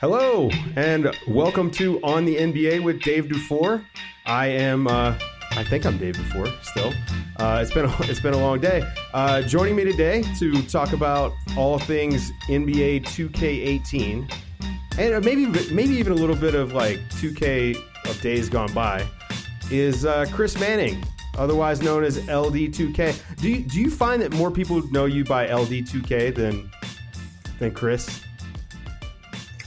Hello, and welcome to On the NBA with Dave Dufour. I think I'm Dave Dufour still. It's been a long day. Joining me today to talk about all things NBA 2K18, and maybe even a little bit of like 2K of days gone by, is Chris Manning, otherwise known as LD2K. Do you find that more people know you by LD2K than Chris?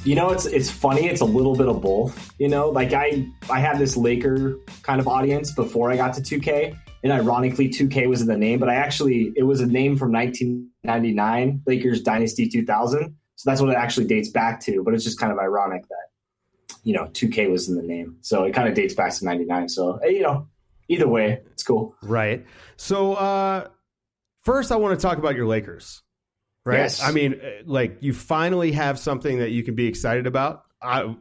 You know, it's funny. It's a little bit of both. You know, like I had this Laker kind of audience before I got to 2K, and ironically, 2K was in the name, but it was a name from 1999, Lakers Dynasty 2000. So that's what it actually dates back to. But it's just kind of ironic that, you know, 2K was in the name, so it kind of dates back to 99. So either way, it's cool. Right. So first, I want to talk about your Lakers. Right. Yes. I mean, like, you finally have something that you can be excited about.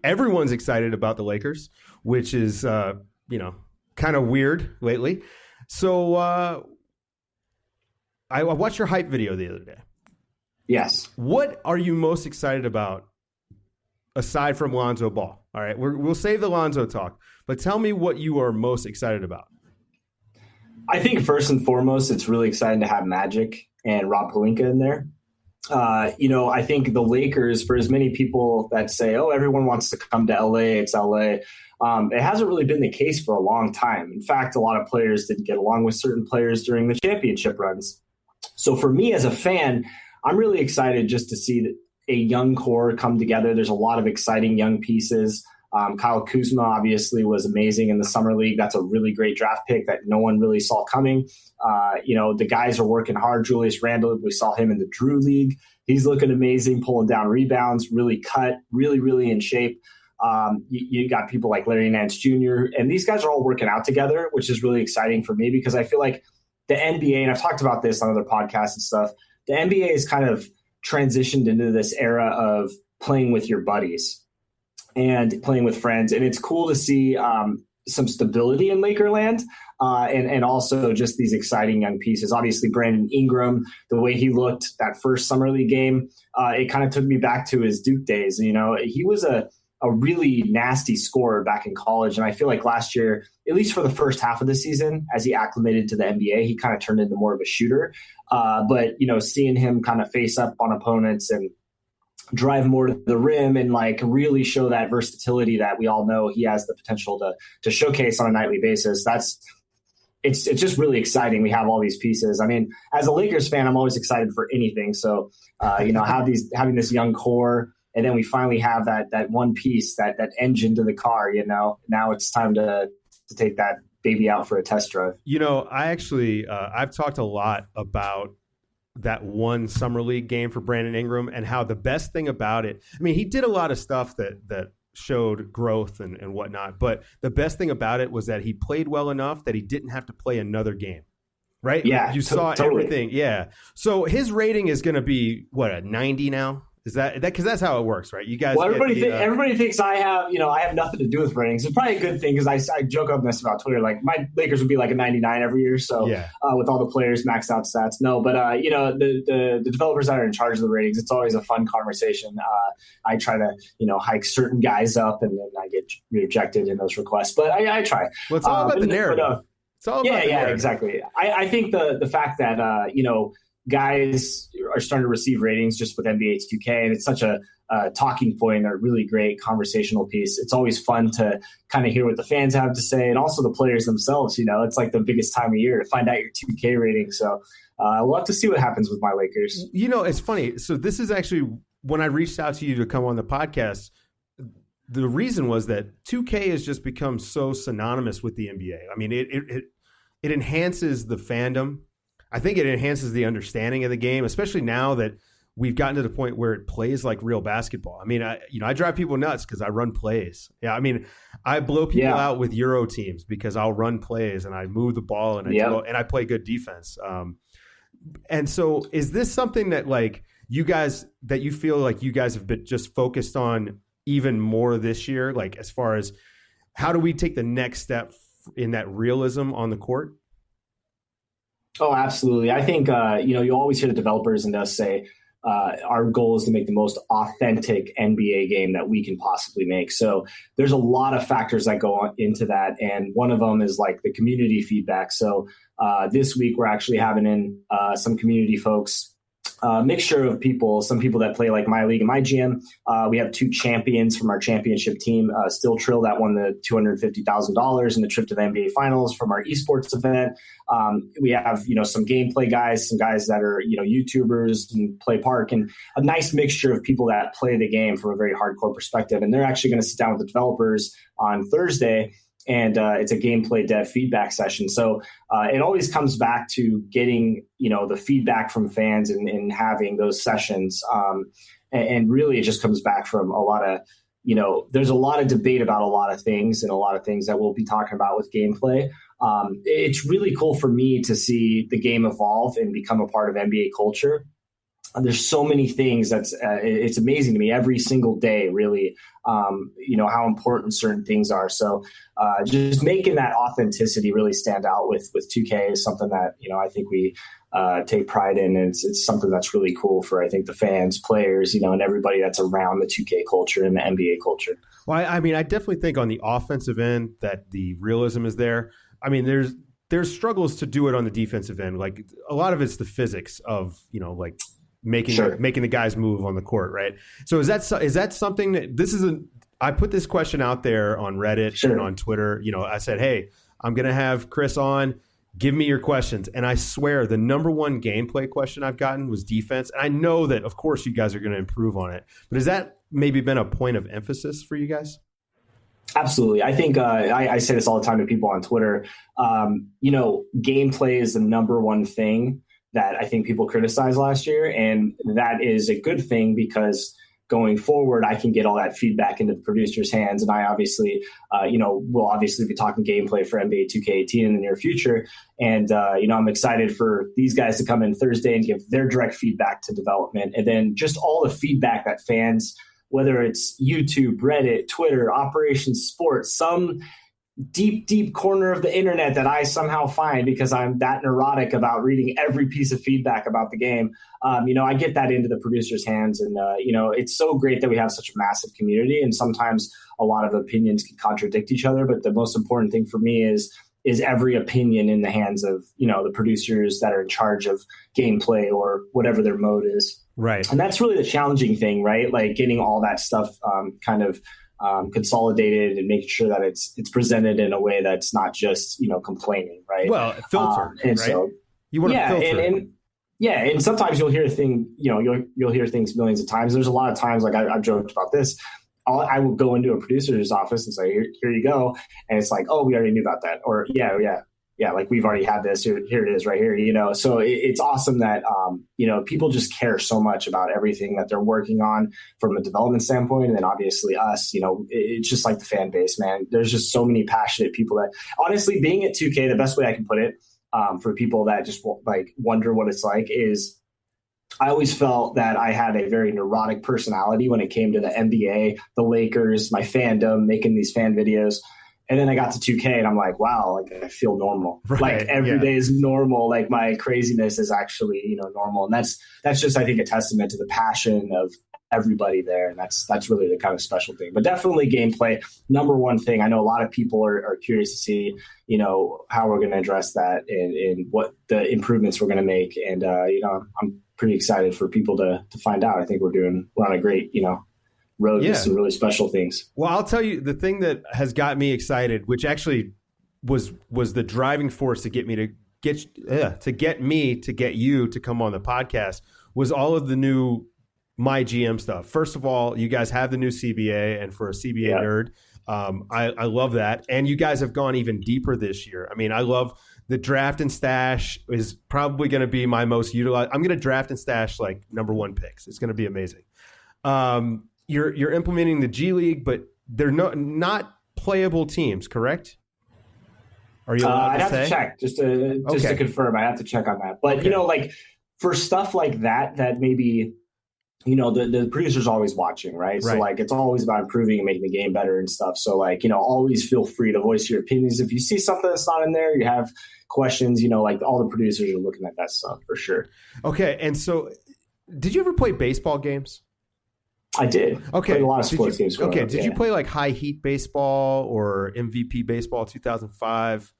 Everyone's excited about the Lakers, which is, kind of weird lately. So I watched your hype video the other day. Yes. What are you most excited about aside from Lonzo Ball? All right, we'll save the Lonzo talk, but tell me what you are most excited about. I think first and foremost, it's really exciting to have Magic and Rob Pelinka in there. I think the Lakers, for as many people that say, oh, everyone wants to come to LA, it's LA. It hasn't really been the case for a long time. In fact, a lot of players didn't get along with certain players during the championship runs. So for me as a fan, I'm really excited just to see a young core come together. There's a lot of exciting young pieces. Kyle Kuzma obviously was amazing in the summer league. That's a really great draft pick that no one really saw coming. The guys are working hard. Julius Randle, we saw him in the Drew League. He's looking amazing, pulling down rebounds, really cut, really, really in shape. You got people like Larry Nance Jr., and these guys are all working out together, which is really exciting for me because I feel like the NBA, and I've talked about this on other podcasts and stuff, the NBA is kind of transitioned into this era of playing with your buddies and playing with friends. And it's cool to see some stability in Lakerland and also just these exciting young pieces. Obviously, Brandon Ingram, the way he looked that first Summer League game, it kind of took me back to his Duke days. You know, he was a really nasty scorer back in college. And I feel like last year, at least for the first half of the season, as he acclimated to the NBA, he kind of turned into more of a shooter. But seeing him kind of face up on opponents and drive more to the rim and like really show that versatility that we all know he has the potential to showcase on a nightly basis. It's just really exciting. We have all these pieces. I mean, as a Lakers fan, I'm always excited for anything. So, having this young core, and then we finally have that one piece, that engine to the car, now it's time to take that baby out for a test drive. I actually, I've talked a lot about that one Summer League game for Brandon Ingram and how the best thing about it, I mean, he did a lot of stuff that showed growth and whatnot, but the best thing about it was that he played well enough that he didn't have to play another game, right? Yeah, you saw totally. Everything. Yeah. So his rating is going to be a 90 now? Is that because that's how it works, right? You guys. Well, everybody thinks I have nothing to do with ratings. It's probably a good thing because I joke on this about Twitter. Like my Lakers would be like a 99 every year. So with all the players maxed out stats, no. But the developers that are in charge of the ratings, it's always a fun conversation. I try to hike certain guys up, and then I get rejected in those requests. But I try. Well, it's all about the narrative. It's all about the narrative. Exactly. I think the fact that guys are starting to receive ratings just with NBA 2K, and it's such a talking point, a really great conversational piece. It's always fun to kind of hear what the fans have to say, and also the players themselves. It's like the biggest time of year to find out your 2K rating. So we'll have to see what happens with my Lakers. It's funny. So this is actually when I reached out to you to come on the podcast. The reason was that 2K has just become so synonymous with the NBA. I mean, it enhances the fandom. I think it enhances the understanding of the game, especially now that we've gotten to the point where it plays like real basketball. I mean, I drive people nuts because I run plays. Yeah, I mean, I blow people out with Euro teams because I'll run plays and I move the ball and I play good defense. And so, is this something that you feel like you guys have been just focused on even more this year? Like, as far as how do we take the next step in that realism on the court? Oh, absolutely. I think, you always hear the developers and they'll say, our goal is to make the most authentic NBA game that we can possibly make. So there's a lot of factors that go on into that. And one of them is like the community feedback. So this week we're actually having in some community folks, mixture of people, some people that play like my league and my GM. We have 2 champions from our championship team, Still Trill, that won the $250,000 in the trip to the NBA Finals from our esports event. We have, some gameplay guys, some guys that are, YouTubers and play park, and a nice mixture of people that play the game from a very hardcore perspective. And they're actually going to sit down with the developers on Thursday, and it's a gameplay dev feedback session. So it always comes back to getting, the feedback from fans and having those sessions. And really it just comes back from a lot of, there's a lot of debate about a lot of things, and a lot of things that we'll be talking about with gameplay. It's really cool for me to see the game evolve and become a part of NBA culture. There's so many things that's it's amazing to me every single day, really, how important certain things are. So just making that authenticity really stand out with 2K is something that, I think we take pride in. And it's something that's really cool for, I think, the fans, players, and everybody that's around the 2K culture and the NBA culture. Well, I mean, I definitely think on the offensive end that the realism is there. I mean, there's struggles to do it on the defensive end. Like a lot of it's the physics of, like making the guys move on the court, right? So is that something that I put this question out there on Reddit and on Twitter. I said, hey, I'm going to have Chris on. Give me your questions. And I swear the number one gameplay question I've gotten was defense. And I know that, of course, you guys are going to improve on it. But has that maybe been a point of emphasis for you guys? Absolutely. I think I say this all the time to people on Twitter. Gameplay is the number one thing that I think people criticized last year. And that is a good thing, because going forward, I can get all that feedback into the producer's hands. And I obviously, we'll obviously be talking gameplay for NBA 2K18 in the near future. And, I'm excited for these guys to come in Thursday and give their direct feedback to development. And then just all the feedback that fans, whether it's YouTube, Reddit, Twitter, Operations Sports, some deep corner of the internet that I somehow find because I'm that neurotic about reading every piece of feedback about the game. I get that into the producer's hands, and it's so great that we have such a massive community, and sometimes a lot of opinions can contradict each other. But the most important thing for me is every opinion in the hands of, the producers that are in charge of gameplay or whatever their mode is. Right. And that's really the challenging thing, right? Like getting all that stuff consolidated and making sure that it's presented in a way that's not just, complaining, right? Well, filtered, and right? So, you want to filter. And sometimes you'll hear you'll hear things millions of times. There's a lot of times, like I've joked about this. I will go into a producer's office and say, here you go. And it's like, oh, we already knew about that. Or yeah, like we've already had this. Here it is right here, So it's awesome that, people just care so much about everything that they're working on from a development standpoint. And then obviously us, it's just like the fan base, man. There's just so many passionate people that, honestly, being at 2K, the best way I can put it, for people that just wonder what it's like is, I always felt that I had a very neurotic personality when it came to the NBA, the Lakers, my fandom, making these fan videos. And then I got to 2K and I'm like, wow, like I feel normal. Right, like every day is normal. Like my craziness is actually, normal. And that's just, I think, a testament to the passion of everybody there. And that's really the kind of special thing. But definitely gameplay, number one thing. I know a lot of people are curious to see, how we're going to address that and what the improvements we're going to make. And, I'm pretty excited for people to find out. I think we're on a great, road to some really special things. Well, I'll tell you the thing that has got me excited, which actually was the driving force to get me to get you to come on the podcast, was all of the new My GM stuff. First of all, you guys have the new CBA, and for a CBA nerd, I love that. And you guys have gone even deeper this year. I mean, I love the draft and stash is probably going to be my most utilized. I'm going to draft and stash like number one picks. It's going to be amazing. You're implementing the G League, but they're not playable teams, correct? Are you allowed I'd have to check just to confirm. I have to check on that. But like for stuff like that maybe the producer's always watching, right? So like it's always about improving and making the game better and stuff. So like always feel free to voice your opinions. If you see something that's not in there, you have questions. Like all the producers are looking at that stuff for sure. Okay, and so Did you ever play baseball games? I did. Okay. Played a lot of sports games. Okay. Did you play like High Heat Baseball or MVP Baseball 2005?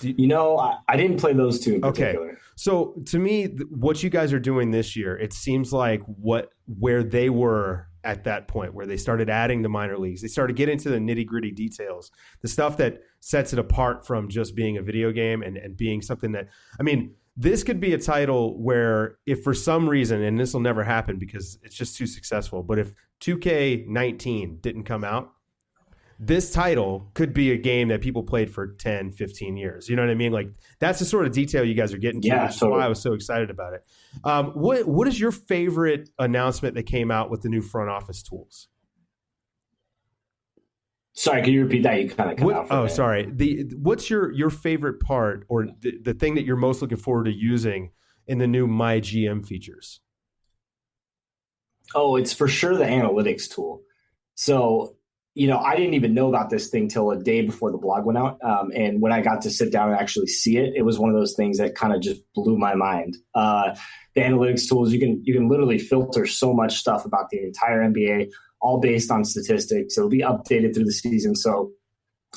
I didn't play those two in particular. Okay. So to me, what you guys are doing this year, it seems like where they were at that point, where they started adding the minor leagues. They started getting into the nitty-gritty details, the stuff that sets it apart from just being a video game and being something that, I mean, this could be a title where if for some reason, and this will never happen because it's just too successful, but if 2K19 didn't come out, this title could be a game that people played for 10, 15 years. You know what I mean? Like, that's the sort of detail you guys are getting to, which is why I was so excited about it. What is your favorite announcement that came out with the new front office tools? Sorry, can you repeat that? You kind of cut out for me. Sorry. What's your favorite part or the thing that you're most looking forward to using in the new My GM features? Oh, it's for sure the analytics tool. So, I didn't even know about this thing till a day before the blog went out. And when I got to sit down and actually see it, it was one of those things that kind of just blew my mind. The analytics tools, you can literally filter so much stuff about the entire NBA, all based on statistics. It'll be updated through the season. So,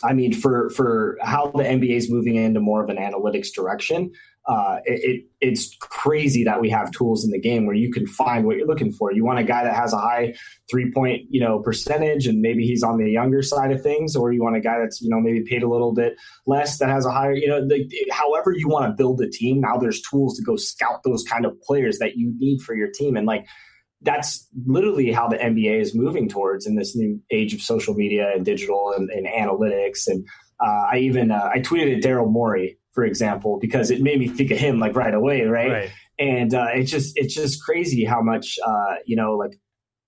I mean, for how the NBA is moving into more of an analytics direction, it's crazy that we have tools in the game where you can find what you're looking for. You want a guy that has a high 3-point, percentage, and maybe he's on the younger side of things, or you want a guy that's, maybe paid a little bit less that has a higher, however you want to build a team. Now there's tools to go scout those kind of players that you need for your team. And that's literally how the NBA is moving towards in this new age of social media and digital and analytics. And I tweeted at Daryl Morey, for example, because it made me think of him right away, right? And it's just crazy how much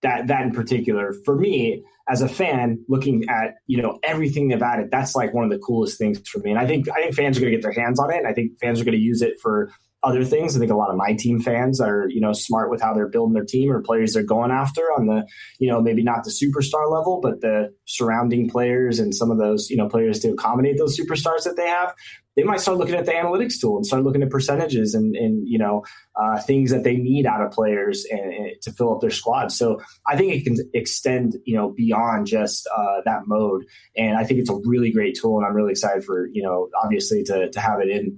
that in particular for me as a fan looking at everything they've added. That's one of the coolest things for me, and I think fans are going to get their hands on it. And I think fans are going to use it for other things. I think a lot of my team fans are, smart with how they're building their team or players they're going after on the, maybe not the superstar level, but the surrounding players and some of those, players to accommodate those superstars that they have. They might start looking at the analytics tool and start looking at percentages and things that they need out of players and to fill up their squad. So I think it can extend, beyond just that mode. And I think it's a really great tool. And I'm really excited for, obviously to have it in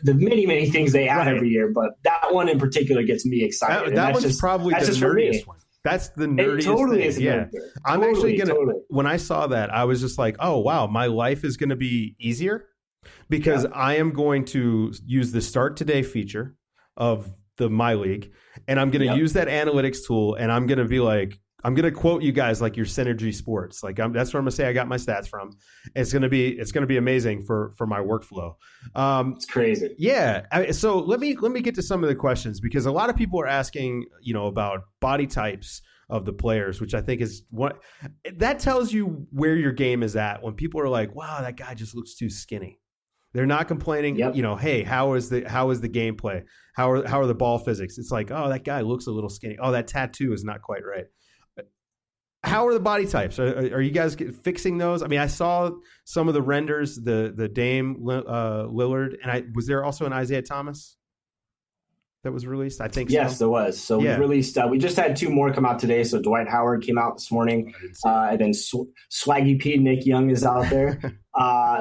the many, many things they add every year. But that one in particular gets me excited. That one's probably the nerdiest one. That's the nerdiest thing. Yeah. I'm actually going to, when I saw that, I was just like, oh, wow, my life is going to be easier. Because I am going to use the Start Today feature of the My League, and I'm going to use that analytics tool, and I'm going to be like, I'm going to quote you guys like your Synergy Sports. That's where I'm going to say I got my stats from. It's going to be amazing for my workflow. It's crazy. Yeah. So let me get to some of the questions, because a lot of people are asking, about body types of the players, which I think is what that tells you where your game is at. When people are like, wow, that guy just looks too skinny. They're not complaining, hey, how is the gameplay? How are the ball physics? It's like, oh, that guy looks a little skinny. Oh, that tattoo is not quite right. How are the body types? Are you guys fixing those? I mean, I saw some of the renders, the Dame Lillard, and was there also an Isaiah Thomas that was released? I think yes, there was. So we released. We just had 2 more come out today. So Dwight Howard came out this morning, and then Swaggy P, Nick Young is out there.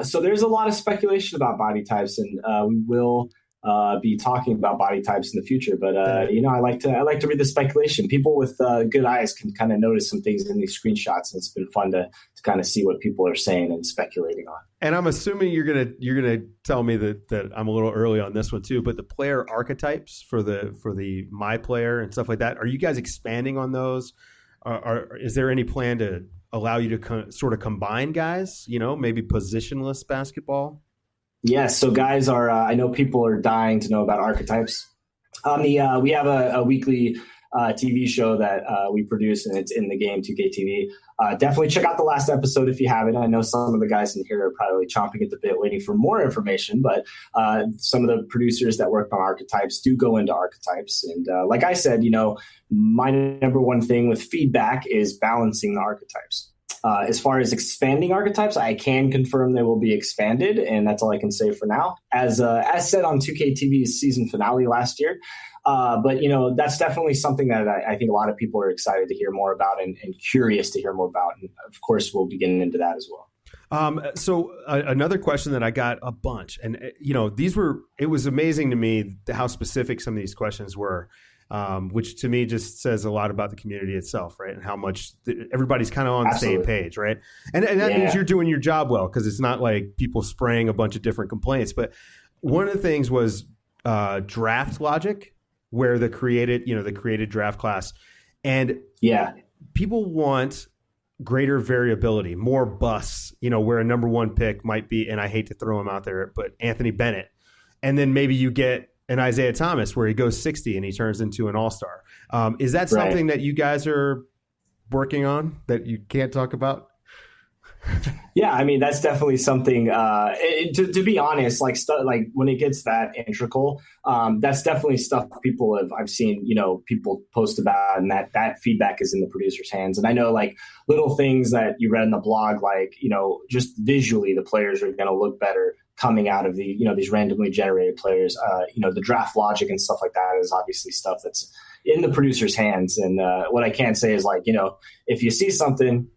So there's a lot of speculation about body types, and we will be talking about body types in the future. But I like to read the speculation. People with good eyes can kind of notice some things in these screenshots, and it's been fun to kind of see what people are saying and speculating on. And I'm assuming you're gonna tell me that I'm a little early on this one too. But the player archetypes for the My Player and stuff like that, are you guys expanding on those? Is there any plan to allow you to sort of combine guys? Maybe positionless basketball. Yes. So guys are. I know people are dying to know about archetypes. We have a weekly TV show that we produce, and it's in the game 2K TV. Definitely check out the last episode if you haven't. I know some of the guys in here are probably chomping at the bit waiting for more information, but some of the producers that work on archetypes do go into archetypes. And like I said, my number one thing with feedback is balancing the archetypes. As far as expanding archetypes, I can confirm they will be expanded, and that's all I can say for now. As said on 2K TV's season finale last year, But, that's definitely something that I think a lot of people are excited to hear more about and curious to hear more about. And of course, we'll be getting into that as well. So another question that I got a bunch, and it was amazing to me how specific some of these questions were, which to me just says a lot about the community itself, right? And how much everybody's kind of on the same page, right? And that means you're doing your job well, because it's not like people spraying a bunch of different complaints. But one of the things was draft logic, where the created draft class, and people want greater variability, more busts, where a number one pick might be, and I hate to throw him out there, but Anthony Bennett. And then maybe you get an Isaiah Thomas where he goes 60 and he turns into an all-star. Is that something that you guys are working on that you can't talk about? Yeah, I mean, that's definitely something, to be honest, like when it gets that integral, that's definitely stuff I've seen, people post about, and that feedback is in the producer's hands. And I know, like, little things that you read in the blog, like, just visually the players are going to look better coming out of these randomly generated players. The draft logic and stuff like that is obviously stuff that's in the producer's hands. And what I can say is, like, if you see something,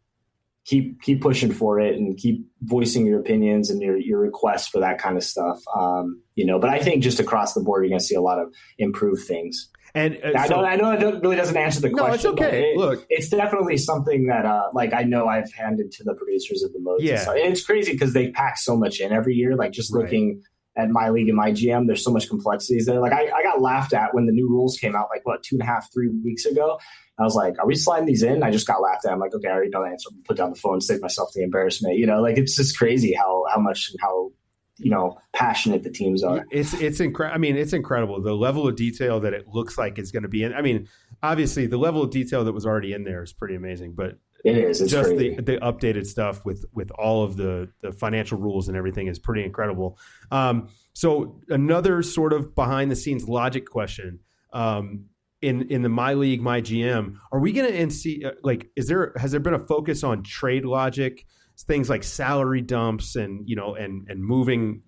keep pushing for it and keep voicing your opinions and your requests for that kind of stuff. But I think just across the board, you're going to see a lot of improved things. And I know it really doesn't answer the question. No, it's okay. Look, it's definitely something that, I know I've handed to the producers of the modes. Yeah. And it's crazy because they pack so much in every year. Like, just looking at my league and my GM, there's so much complexities there. Like, I got laughed at when the new rules came out, like 2.5, 3 weeks ago. I was like, are we sliding these in? I just got laughed at. I'm like, okay, I already know the answer. Put down the phone, save myself the embarrassment. It's just crazy how much and how, passionate the teams are. It's incredible. I mean, it's incredible. The level of detail that it looks like is going to be in. I mean, obviously the level of detail that was already in there is pretty amazing, but it is. It's just crazy. the updated stuff with all of the financial rules and everything is pretty incredible. So another sort of behind the scenes logic question, in the My League, My GM, are we going to see, has there been a focus on trade logic, things like salary dumps and moving,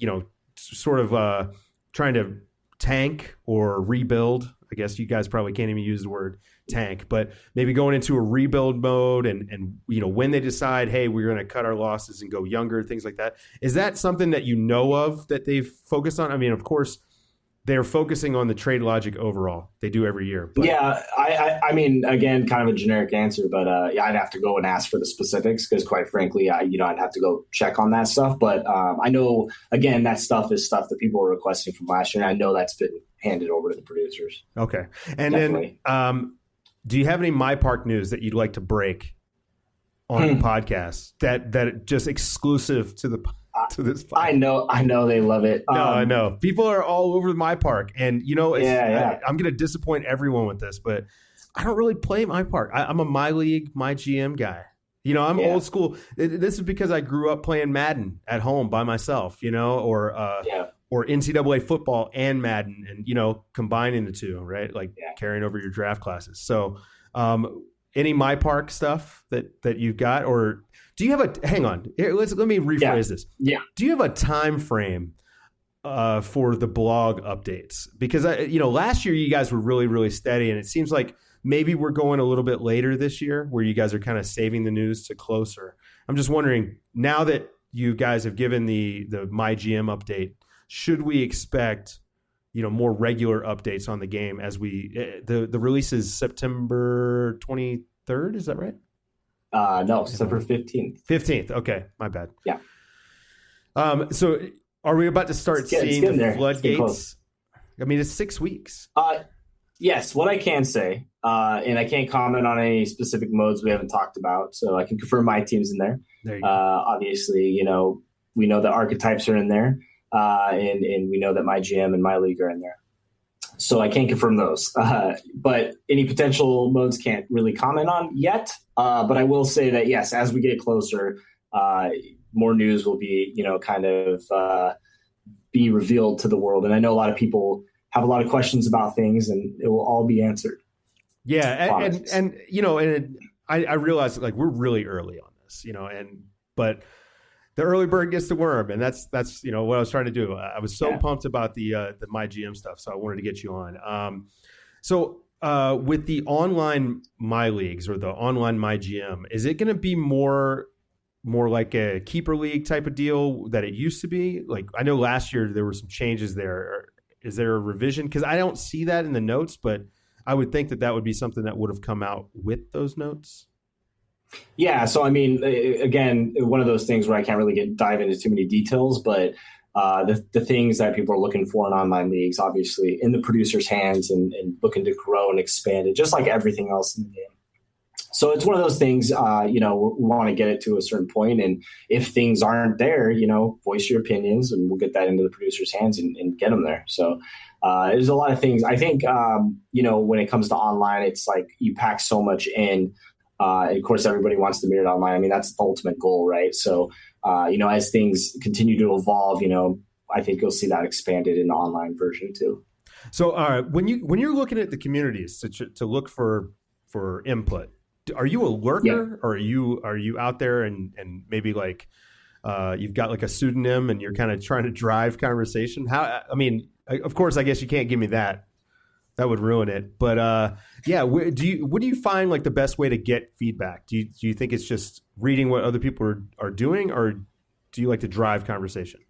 sort of trying to tank or rebuild? I guess you guys probably can't even use the word tank, but maybe going into a rebuild mode and when they decide, hey, we're going to cut our losses and go younger, things like that. Is that something that of that they've focused on? I mean, of course, they're focusing on the trade logic overall. They do every year. But. Yeah, I mean, again, kind of a generic answer, but I'd have to go and ask for the specifics because, quite frankly, I'd have to go check on that stuff. But I know, again, that stuff is stuff that people were requesting from last year, and I know that's been handed over to the producers. Okay. And Definitely. Then do you have any My Park news that you'd like to break on the podcast that just exclusive to the to this podcast? I know they love it. No, I know. People are all over My Park. And, I'm going to disappoint everyone with this, but I don't really play My Park. I'm a My League, My GM guy. I'm old school. This is because I grew up playing Madden at home by myself, or NCAA football and Madden and, combining the two, right? Like carrying over your draft classes. So any My Park stuff that you've got, or do you have hang on, here, let me rephrase this. Yeah. Do you have a time frame for the blog updates? Because last year you guys were really, really steady, and it seems like maybe we're going a little bit later this year where you guys are kind of saving the news to closer. I'm just wondering, now that you guys have given the My GM update, should we expect more regular updates on the game as the release is September 23rd? Is that right? No, September 15th. 15th. Okay. My bad. Yeah. So are we about to start seeing the floodgates? I mean, it's 6 weeks. Yes. What I can say, and I can't comment on any specific modes we haven't talked about, so I can confirm my team's in there. There you go. Obviously, we know the archetypes are in there, and we know that My GM and My League are in there. So I can't confirm those. But any potential modes can't really comment on yet. But I will say that, yes, as we get closer, more news will be, be revealed to the world. And I know a lot of people have a lot of questions about things, and it will all be answered. Yeah. I realize we're really early on this, but The early bird gets the worm, and that's what I was trying to do. I was so pumped about the My GM stuff, so I wanted to get you on. So with the online My Leagues or the online My GM, is it going to be more like a keeper league type of deal that it used to be? Like, I know last year there were some changes there. Is there a revision? Because I don't see that in the notes, but I would think that would be something that would have come out with those notes. Yeah. So, I mean, again, one of those things where I can't really dive into too many details, but the things that people are looking for in online leagues, obviously in the producer's hands and looking to grow and expand it, just like everything else in the game. So it's one of those things, we want to get it to a certain point. And if things aren't there, voice your opinions and we'll get that into the producer's hands and get them there. So there's a lot of things. I think, when it comes to online, it's like you pack so much in. And of course, everybody wants to mirror it online. I mean, that's the ultimate goal, right? So, as things continue to evolve, I think you'll see that expanded in the online version too. So, when you're looking at the communities to look for input, are you a lurker or are you out there and maybe like you've got like a pseudonym and you're kind of trying to drive conversation? Of course, I guess you can't give me that. That would ruin it. But what do you find like the best way to get feedback? Do you think it's just reading what other people are doing, or do you like to drive conversation?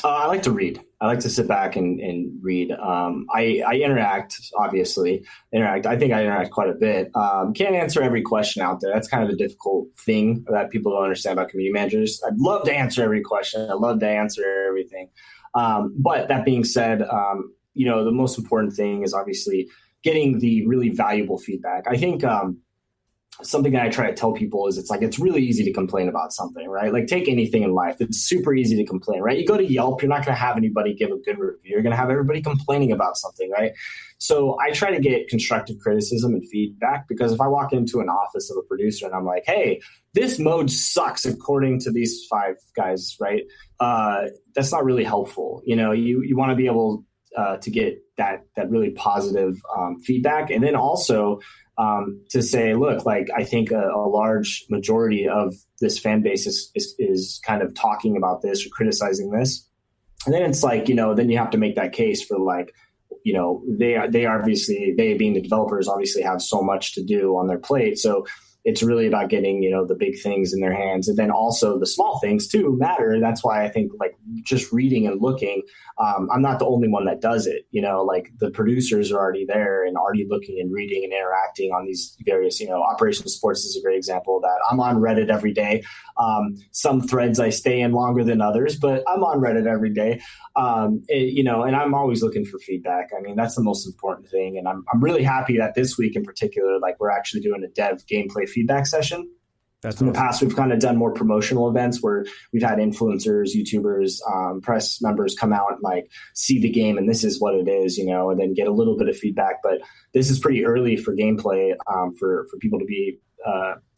I like to read. I like to sit back and read. I interact, obviously. I think I interact quite a bit. Can't answer every question out there. That's kind of a difficult thing that people don't understand about community managers. I'd love to answer every question. I'd love to answer everything. But that being said, the most important thing is obviously getting the really valuable feedback. I think something that I try to tell people is it's really easy to complain about something, right? Like take anything in life. It's super easy to complain, right? You go to Yelp, you're not going to have anybody give a good review. You're going to have everybody complaining about something, right? So I try to get constructive criticism and feedback, because if I walk into an office of a producer and I'm like, hey, this mode sucks according to these 5 guys, right? That's not really helpful. You want to be able to get that really positive feedback. And then also to say, look, like I think a large majority of this fan base is kind of talking about this or criticizing this. And then it's like, then you have to make that case for like, they obviously, they being the developers obviously have so much to do on their plate. So it's really about getting, the big things in their hands. And then also the small things too matter. That's why I think like just reading and looking, I'm not the only one that does it. Like the producers are already there and already looking and reading and interacting on these various, Operation Sports is a great example of that. I'm on Reddit every day. Some threads I stay in longer than others, but I'm on Reddit every day. And I'm always looking for feedback. I mean, that's the most important thing. And I'm really happy that this week in particular, like we're actually doing a dev gameplay feedback session. That's in awesome. The past, we've kind of done more promotional events where we've had influencers, YouTubers, press members come out and like see the game and this is what it is, and then get a little bit of feedback. But this is pretty early for gameplay for people to be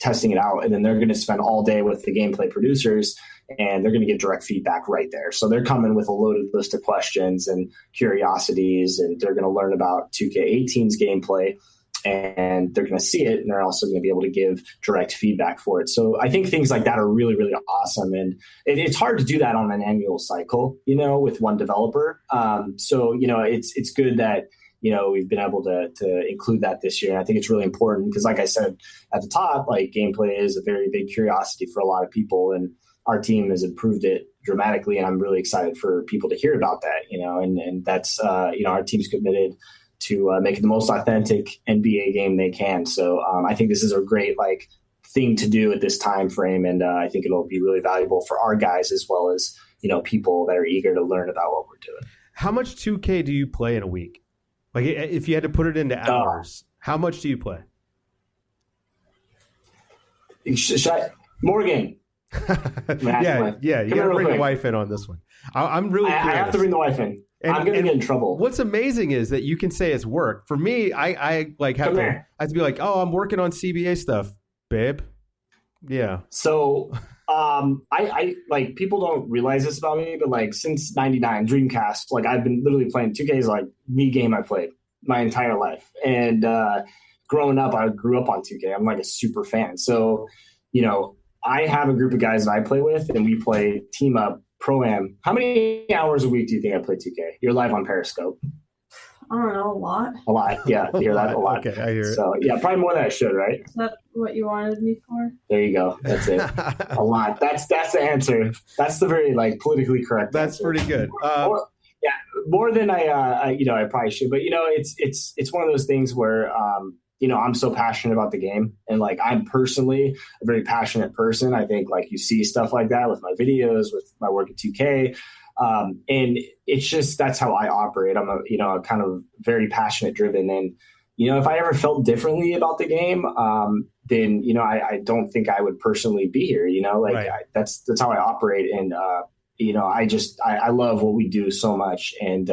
testing it out. And then they're going to spend all day with the gameplay producers and they're going to get direct feedback right there. So they're coming with a loaded list of questions and curiosities, and they're going to learn about 2K18's gameplay. And they're going to see it, and they're also going to be able to give direct feedback for it. So I think things like that are really, really awesome. And it's hard to do that on an annual cycle, with one developer. So it's good that, we've been able to include that this year. And I think it's really important because, like I said at the top, like gameplay is a very big curiosity for a lot of people. And our team has improved it dramatically. And I'm really excited for people to hear about that, and that's, our team's committed to make it the most authentic NBA game they can. So I think this is a great thing to do at this time frame, and I think it'll be really valuable for our guys as well as people that are eager to learn about what we're doing. How much 2K do you play in a week? Like if you had to put it into hours, how much do you play? Morgan. Yeah. You got to bring the wife in on this one. I'm really curious. I have to bring the wife in. I'm going to get in trouble. What's amazing is that you can say it's work. For me, I have to be like, oh, I'm working on CBA stuff, babe. Yeah. So I people don't realize this about me, but since 99 Dreamcast, I've been literally playing 2K is the game I played my entire life. And growing up, I grew up on 2K. I'm a super fan. So, I have a group of guys that I play with, and we play team up pro-am. How many hours a week do you think I play 2K? You're live on Periscope. I don't know, a lot. A lot, yeah. You hear that a lot. Okay, I hear it. So yeah, probably more than I should, right? Is that what you wanted me for? There you go. That's it. A lot. That's the answer. That's the very politically correct. That's answer. pretty good. More than I probably should. But it's one of those things where I'm so passionate about the game, and I'm personally a very passionate person. I think you see stuff like that with my videos, with my work at 2K. And it's just, that's how I operate. I'm a kind of very passionate driven. And, if I ever felt differently about the game, then, I don't think I would personally be here, right. That's how I operate. And, I love what we do so much. And,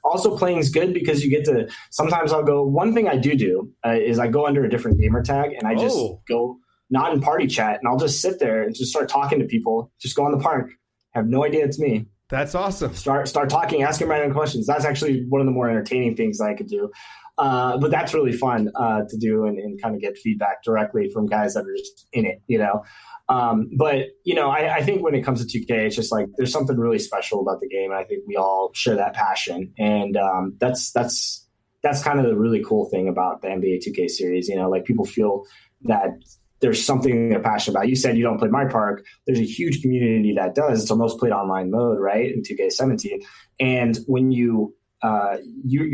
also playing is good because you get to, sometimes I'll go, one thing I do is I go under a different gamer tag and I just go not in party chat, and I'll just sit there and just start talking to people, just go in the park, have no idea it's me. That's awesome. Start talking, asking random questions. That's actually one of the more entertaining things I could do. But that's really fun to do and kind of get feedback directly from guys that are just in it, I think when it comes to 2K, it's just there's something really special about the game. And I think we all share that passion. And that's kind of the really cool thing about the NBA 2K series. People feel that there's something they're passionate about. You said you don't play My Park. There's a huge community that does. It's our most played online mode, right, in 2K17. And when you're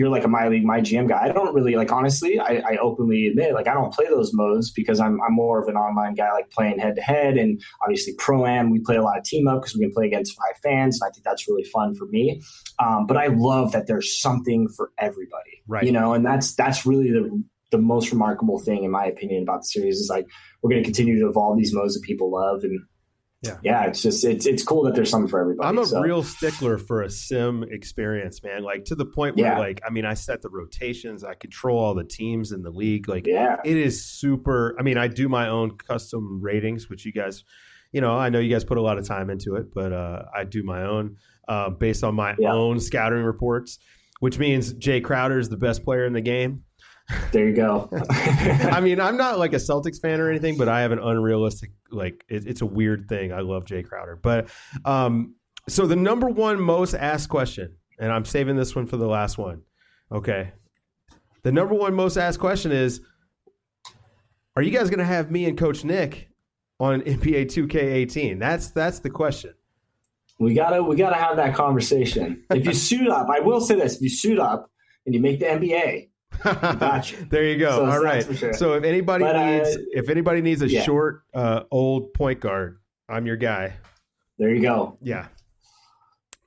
like a My League, My GM guy, I don't really honestly, I openly admit, I don't play those modes because I'm more of an online guy, playing head to head. And obviously Pro-Am, we play a lot of team up because we can play against 5 fans. And I think that's really fun for me. But I love that there's something for everybody, right. And that's really the most remarkable thing, in my opinion, about the series is we're going to continue to evolve these modes that people love. And it's just, it's cool that there's something for everybody. I'm a real stickler for a sim experience, man. To the point where I set the rotations, I control all the teams in the league. It is super. I do my own custom ratings, which you guys, I know you guys put a lot of time into it, but I do my own based on my own scouting reports, which means Jay Crowder is the best player in the game. There you go. I'm not a Celtics fan or anything, but I have an unrealistic, it's a weird thing. I love Jay Crowder. But so the number one most asked question, and I'm saving this one for the last one. Okay. The number one most asked question is, are you guys going to have me and Coach Nick on NBA 2K18? That's the question. We gotta have that conversation. If you suit up, I will say this, if you suit up and you make the NBA, gotcha. There you go. So all right. Sure. So if anybody needs a short old point guard, I'm your guy. There you go. Yeah.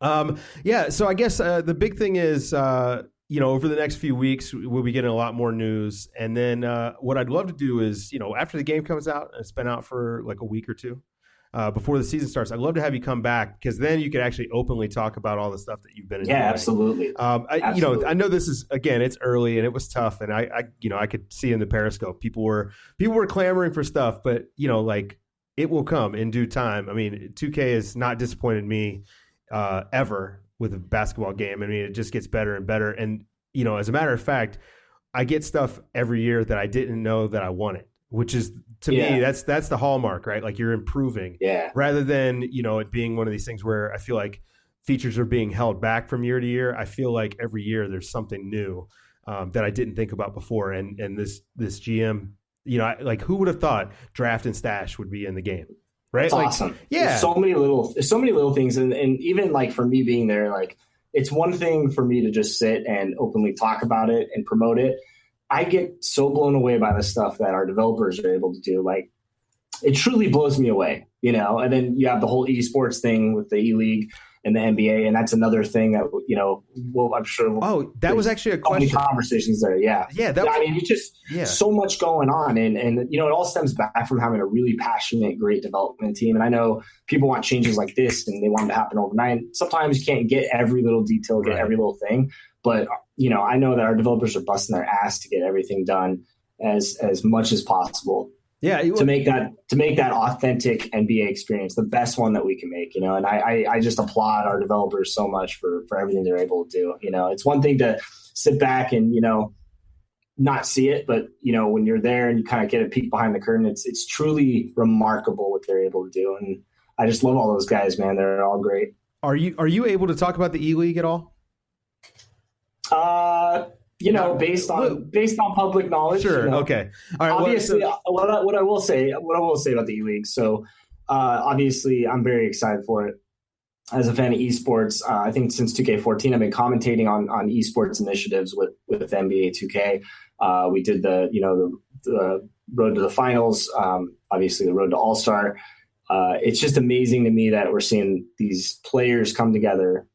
So I guess the big thing is over the next few weeks we'll be getting a lot more news, and then what I'd love to do is after the game comes out, and it's been out for a week or two before the season starts, I'd love to have you come back, because then you could actually openly talk about all the stuff that you've been enjoying. Yeah, absolutely. Absolutely. I know this is, again, it's early and it was tough, and I could see in the Periscope people were clamoring for stuff, but it will come in due time. 2K has not disappointed me ever with a basketball game. It just gets better and better, and as a matter of fact, I get stuff every year that I didn't know that I wanted, which is, to me, that's the hallmark, right? You're improving, rather than it being one of these things where I feel like features are being held back from year to year. I feel like every year there's something new that I didn't think about before, and this GM, who would have thought draft and stash would be in the game, right? It's awesome. Yeah, there's so many little things, and even for me being there, it's one thing for me to just sit and openly talk about it and promote it. I get so blown away by the stuff that our developers are able to do. It truly blows me away, and then you have the whole esports thing with the E-League and the NBA. And that's another thing that, I'm sure. That was actually a question. Conversations there. Yeah. Yeah. It's just so much going on. And, it all stems back from having a really passionate, great development team. And I know people want changes like this and they want them to happen overnight. Sometimes you can't get every little detail, get every little thing. But, I know that our developers are busting their ass to get everything done as much as possible. Yeah, to make that authentic NBA experience, the best one that we can make, and I just applaud our developers so much for everything they're able to do. It's one thing to sit back and, not see it, but when you're there and you kind of get a peek behind the curtain, it's truly remarkable what they're able to do. And I just love all those guys, man. They're all great. Are you able to talk about the E-League at all? Based on public knowledge. Sure. Okay. All right. Obviously, what I will say about the E-League. So, obviously, I'm very excited for it. As a fan of esports, I think since 2K14, I've been commentating on esports initiatives with NBA 2K. We did the road to the finals, obviously the road to All-Star. It's just amazing to me that we're seeing these players come together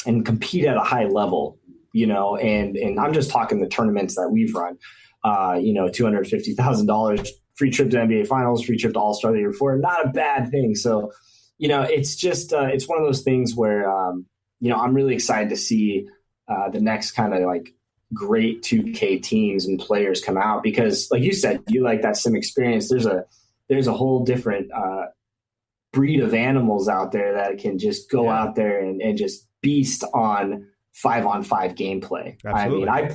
and compete at a high level, and I'm just talking the tournaments that we've run, $250,000, free trip to NBA finals, free trip to All-Star the year before, not a bad thing. So, it's just, it's one of those things where, I'm really excited to see the next kind of like great 2K teams and players come out, because like you said, you like that sim experience. There's a whole different breed of animals out there that can just go out there and just beast on 5-on-5 gameplay. Absolutely. I mean,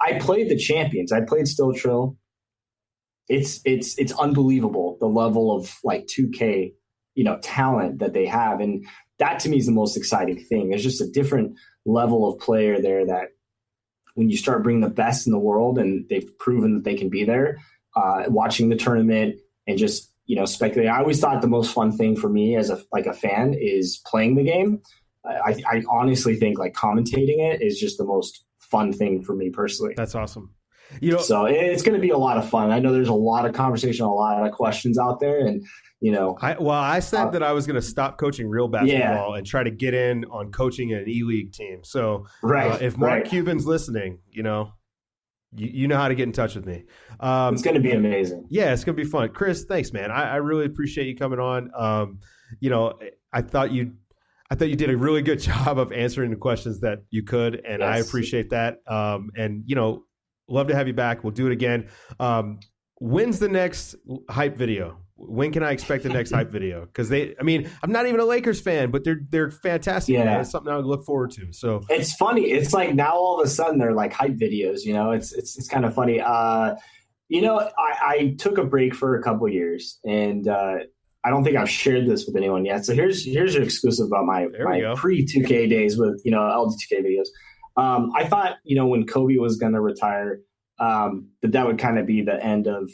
I played the champions. I played Still Trill. It's unbelievable the level of like 2K, talent that they have. And that to me is the most exciting thing. There's just a different level of player there that when you start bringing the best in the world and they've proven that they can be there, watching the tournament and just, speculating. I always thought the most fun thing for me as a fan is playing the game. I honestly think like commentating it is just the most fun thing for me personally. That's awesome. So it's going to be a lot of fun. I know there's a lot of conversation, a lot of questions out there, and I said that I was going to stop coaching real basketball and try to get in on coaching an E-League team. So if Mark Cuban's listening, you know how to get in touch with me. It's going to be amazing. Yeah, it's going to be fun. Chris, thanks, man. I really appreciate you coming on. I thought you did a really good job of answering the questions that you could, and I appreciate that. Love to have you back. We'll do it again. When's the next hype video? When can I expect the next hype video? Because I'm not even a Lakers fan, but they're fantastic. Yeah. It's something I would look forward to. So it's funny. It's like now all of a sudden they're like hype videos. It's kind of funny. I took a break for a couple years, and I don't think I've shared this with anyone yet. So here's your exclusive about my pre-2K days with LD2K videos. I thought when Kobe was going to retire, that would kind of be the end of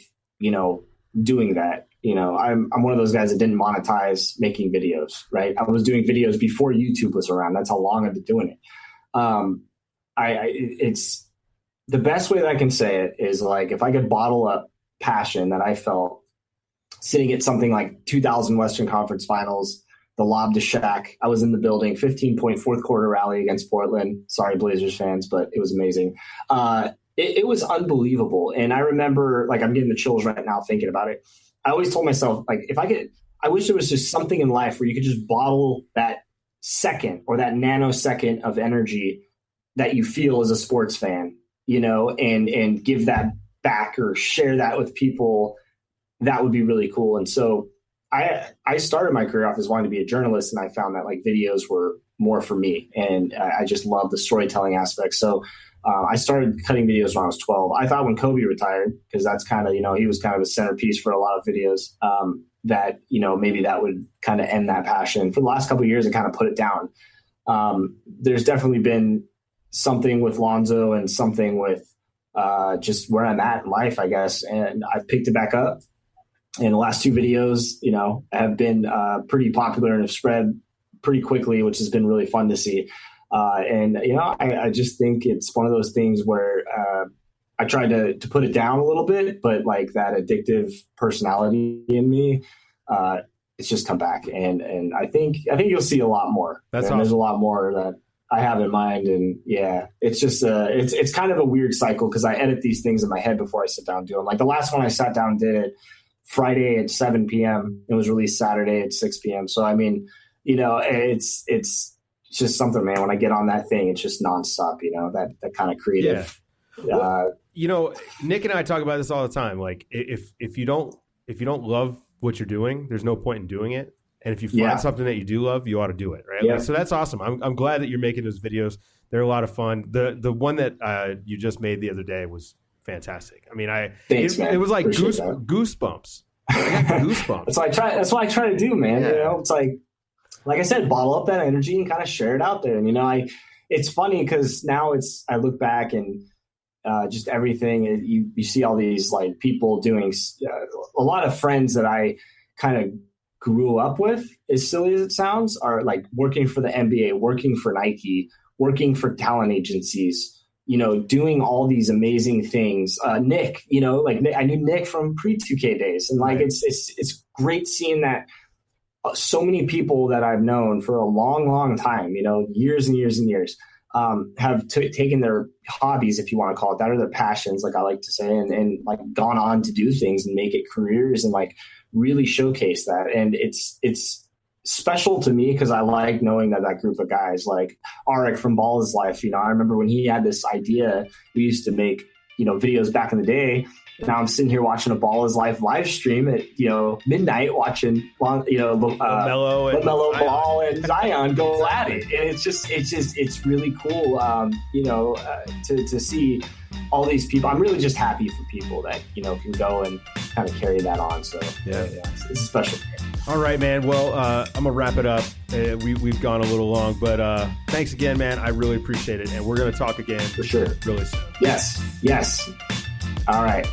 doing that. I'm one of those guys that didn't monetize making videos, right? I was doing videos before YouTube was around. That's how long I've been doing it. It's the best way that I can say it is like, if I could bottle up passion that I felt sitting at something like 2000 Western Conference Finals, the lob to Shaq. I was in the building, 15-point fourth quarter rally against Portland. Sorry, Blazers fans, but it was amazing. It was unbelievable. And I remember, like, I'm getting the chills right now thinking about it. I always told myself, like, I wish there was just something in life where you could just bottle that second or that nanosecond of energy that you feel as a sports fan, and give that back or share that with people. That would be really cool. And so I started my career off as wanting to be a journalist, and I found that like videos were more for me, and I just love the storytelling aspect. So I started cutting videos when I was 12. I thought when Kobe retired, because that's kind of, he was kind of a centerpiece for a lot of videos, that, maybe that would kind of end that passion. For the last couple of years, I kind of put it down. There's definitely been something with Lonzo and something with just where I'm at in life, I guess. And I've picked it back up. And the last two videos, have been pretty popular and have spread pretty quickly, which has been really fun to see. I just think it's one of those things where I tried to put it down a little bit, but like that addictive personality in me, it's just come back. And I think you'll see a lot more. That's awesome. There's a lot more that I have in mind. And it's just it's kind of a weird cycle, because I edit these things in my head before I sit down and do them. Like the last one I sat down and did it Friday at 7 p.m. It was released Saturday at 6 p.m. So, I mean, it's just something, man. When I get on that thing, it's just nonstop, that kind of creative. Yeah. Nick and I talk about this all the time. Like if you don't love what you're doing, there's no point in doing it. And if you find something that you do love, you ought to do it. Right. Yeah. Like, so that's awesome. I'm glad that you're making those videos. They're a lot of fun. The one that you just made the other day was fantastic. I mean, Thanks, man. it was like Appreciate that. goosebumps. I got goosebumps. That's what I try to do, man. Yeah. You know, it's like I said, bottle up that energy and kind of share it out there. And, you know, it's funny because now I look back and just everything, you see all these like people doing a lot of friends that I kind of grew up with, as silly as it sounds, are like working for the NBA, working for Nike, working for talent agencies, you know, doing all these amazing things. Nick, you know, like I knew Nick from pre-2K days, and like it's great seeing that so many people that I've known for a long, long time, you know, years and years and years, have taken their hobbies, if you want to call it that, or their passions, like I like to say, and like gone on to do things and make it careers and like really showcase that. And it's special to me because I like knowing that group of guys like Arik from Ball is Life, you know, I remember when he had this idea, we used to make, you know, videos back in the day. Now I'm sitting here watching a Ball is Life live stream at, you know, midnight, watching, you know, LaMelo Ball and Zion go at it. And it's really cool, you know, to see all these people. I'm really just happy for people that, you know, can go and kind of carry that on. So yeah, it's a special day. All right, man. Well, I'm gonna wrap it up. We've gone a little long, but thanks again, man. I really appreciate it, and we're gonna talk again for sure, really soon. Yes. All right.